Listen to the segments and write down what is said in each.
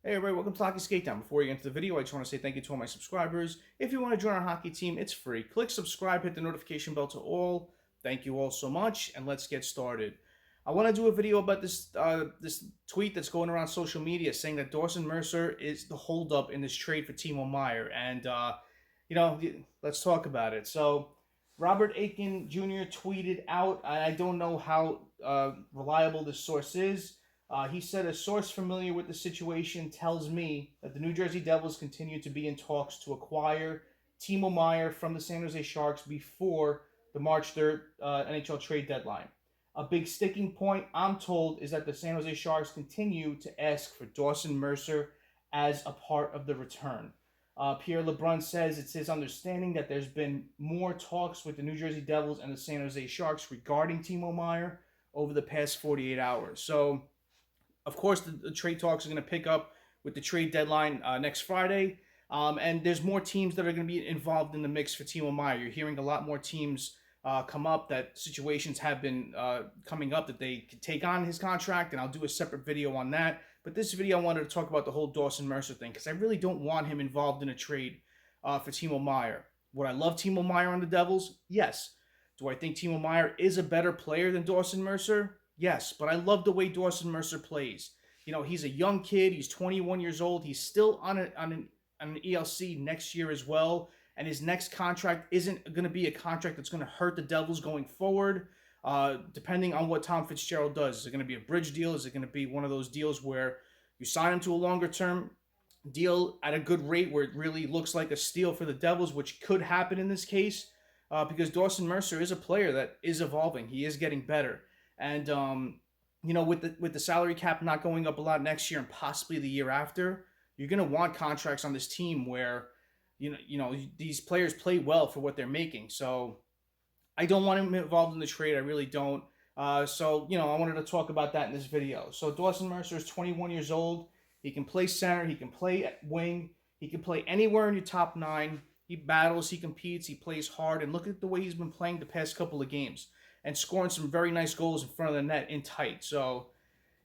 Hey everybody, welcome to Hockey Skatedown. Before we get into the video, I just want to say thank you to all my subscribers. If you want to join our hockey team, it's free. Click subscribe, hit the notification bell to all. Thank you all so much, and let's get started. I want to do a video about this tweet that's going around social media saying that Dawson Mercer is the holdup in this trade for Timo Meyer, and let's talk about it. So, Robert Aiken Jr. tweeted out, I don't know how reliable this source is. He said, a source familiar with the situation tells me that the New Jersey Devils continue to be in talks to acquire Timo Meyer from the San Jose Sharks before the March 3rd NHL Trade Deadline. A big sticking point, I'm told, is that the San Jose Sharks continue to ask for Dawson Mercer as a part of the return. Pierre LeBrun says it's his understanding that there's been more talks with the New Jersey Devils and the San Jose Sharks regarding Timo Meyer over the past 48 hours. So, of course, the trade talks are going to pick up with the trade deadline next Friday. And there's more teams that are going to be involved in the mix for Timo Meyer. You're hearing a lot more teams come up, that situations have been coming up that they could take on his contract, and I'll do a separate video on that. But this video, I wanted to talk about the whole Dawson Mercer thing because I really don't want him involved in a trade for Timo Meyer. Would I love Timo Meyer on the Devils? Yes. Do I think Timo Meyer is a better player than Dawson Mercer? Yes, but I love the way Dawson Mercer plays. You know, he's a young kid. He's 21 years old. He's still on an ELC next year as well. And his next contract isn't going to be a contract that's going to hurt the Devils going forward, depending on what Tom Fitzgerald does. Is it going to be a bridge deal? Is it going to be one of those deals where you sign him to a longer-term deal at a good rate where it really looks like a steal for the Devils, which could happen in this case, because Dawson Mercer is a player that is evolving. He is getting better. And, with the salary cap not going up a lot next year and possibly the year after, you're going to want contracts on this team where, these players play well for what they're making. So I don't want him involved in the trade. I really don't. I wanted to talk about that in this video. So Dawson Mercer is 21 years old. He can play center. He can play at wing. He can play anywhere in your top nine. He battles. He competes. He plays hard. And look at the way he's been playing the past couple of games and scoring some very nice goals in front of the net in tight. So,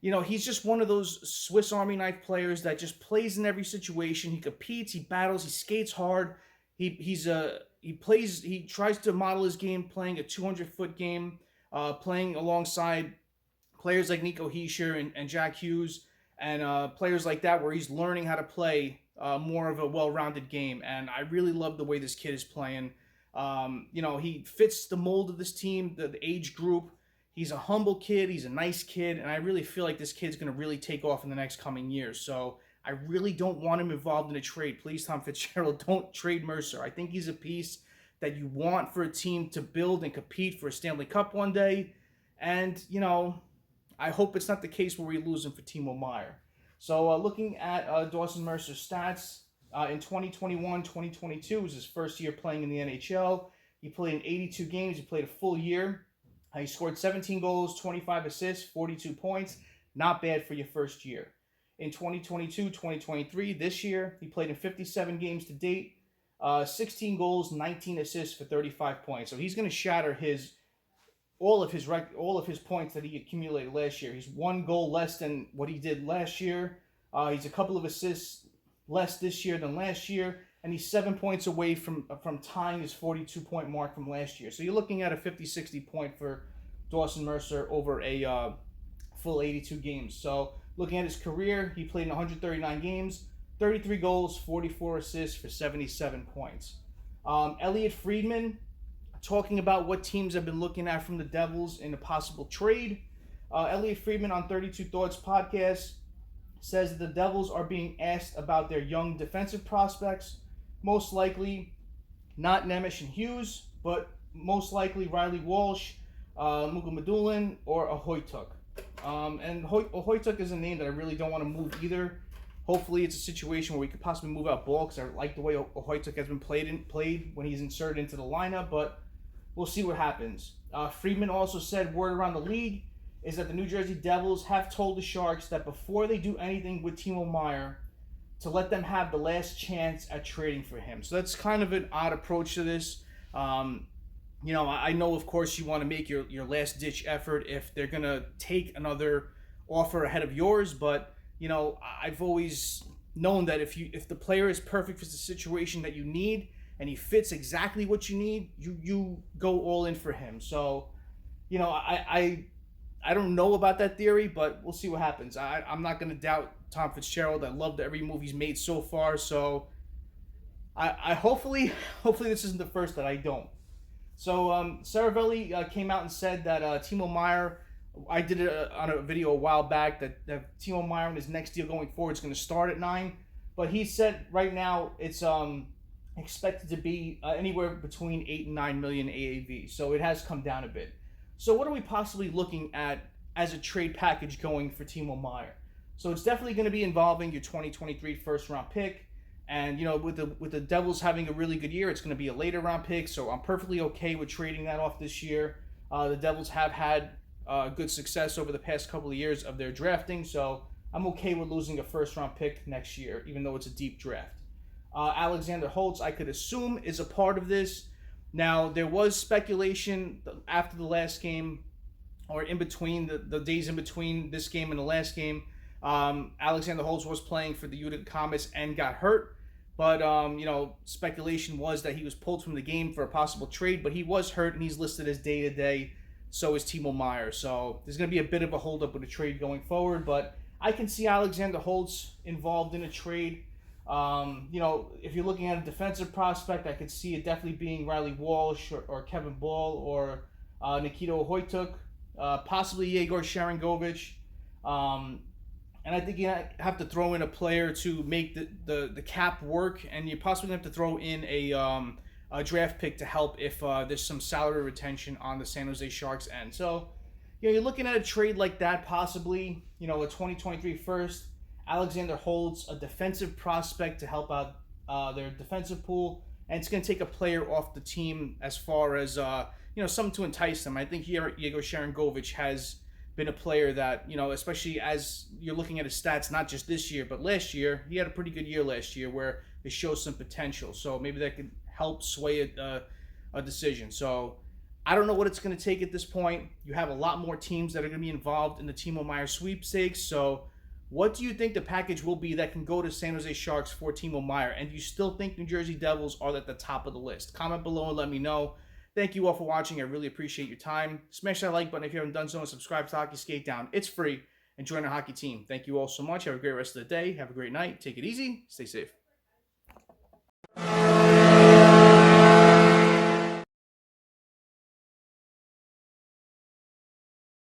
he's just one of those Swiss Army knife players that just plays in every situation. He competes, he battles, he skates hard. He tries to model his game playing a 200-foot game, playing alongside players like Nico Hischier and Jack Hughes and players like that, where he's learning how to play more of a well-rounded game. And I really love the way this kid is playing. He fits the mold of this team, the age group. He's a humble kid. He's a nice kid. And I really feel like this kid's going to really take off in the next coming years. So I really don't want him involved in a trade. Please, Tom Fitzgerald, don't trade Mercer. I think he's a piece that you want for a team to build and compete for a Stanley Cup one day. And, I hope it's not the case where we lose him for Timo Meyer. So looking at Dawson Mercer's stats, in 2021-2022 was his first year playing in the NHL. He played in 82 games. He played a full year. He scored 17 goals, 25 assists, 42 points. Not bad for your first year. In 2022-2023, this year, he played in 57 games to date, 16 goals, 19 assists for 35 points. So he's going to shatter all of his points that he accumulated last year. He's one goal less than what he did last year. He's a couple of assists less this year than last year, and he's 7 points away from tying his 42-point mark from last year. So you're looking at a 50-60 point for Dawson Mercer over a full 82 games. So looking at his career, he played in 139 games, 33 goals, 44 assists for 77 points. Elliot Friedman, talking about what teams have been looking at from the Devils in a possible trade. Elliot Friedman on 32 Thoughts podcast says that the Devils are being asked about their young defensive prospects, most likely not Nemeth and Hughes, but most likely Riley Walsh, Mukhamadullin, or Ahoytuk. And Ahoytuk is a name that I really don't want to move either. Hopefully it's a situation where we could possibly move out Ball, because I like the way Ahoytuk has been played when he's inserted into the lineup, but we'll see what happens. Friedman also said word around the league is that the New Jersey Devils have told the Sharks that before they do anything with Timo Meyer, to let them have the last chance at trading for him. So that's kind of an odd approach to this. I know, of course, you want to make your last-ditch effort if they're going to take another offer ahead of yours, but, I've always knowing that if the player is perfect for the situation that you need and he fits exactly what you need, you go all in for him. So, I don't know about that theory, but we'll see what happens. I'm not going to doubt Tom Fitzgerald. I loved every move he's made so far. So I hopefully this isn't the first that I don't. So Saravelli came out and said that Timo Meyer, I did it on a video a while back, that Timo Meyer in his next deal going forward is going to start at 9. But he said right now it's expected to be anywhere between 8 and 9 million AAV. So it has come down a bit. So what are we possibly looking at as a trade package going for Timo Meyer? So it's definitely going to be involving your 2023 first round pick. And, with the Devils having a really good year, it's going to be a later round pick. So I'm perfectly okay with trading that off this year. The Devils have had good success over the past couple of years of their drafting. So I'm okay with losing a first round pick next year, even though it's a deep draft. Alexander Holtz, I could assume, is a part of this. Now, there was speculation after the last game, or in between, the days in between this game and the last game. Alexander Holtz was playing for the Utica Comets and got hurt. But, speculation was that he was pulled from the game for a possible trade, but he was hurt and he's listed as day-to-day. So is Timo Meyer. So there's going to be a bit of a holdup with a trade going forward, but I can see Alexander Holtz involved in a trade. If you're looking at a defensive prospect, I could see it definitely being Riley Walsh or Kevin Ball or Nikita Hoytuk, possibly Yegor Sharangovich. And I think you have to throw in a player to make the cap work, and you possibly have to throw in a draft pick to help if there's some salary retention on the San Jose Sharks end. So, you're looking at a trade like that, possibly, a 2023 first. Alexander Holtz, a defensive prospect to help out their defensive pool, and it's going to take a player off the team as far as something to entice them. I think Yegor Sharangovich has been a player that, especially as you're looking at his stats, not just this year but last year, he had a pretty good year last year where it shows some potential. So maybe that could help sway a decision. So I don't know what it's going to take at this point. You have a lot more teams that are going to be involved in the Timo Meyer sweepstakes. So what do you think the package will be that can go to San Jose Sharks for Timo Meyer? And do you still think New Jersey Devils are at the top of the list? Comment below and let me know. Thank you all for watching. I really appreciate your time. Smash that like button if you haven't done so, and subscribe to Hockey Skatedown. It's free. And join our hockey team. Thank you all so much. Have a great rest of the day. Have a great night. Take it easy. Stay safe.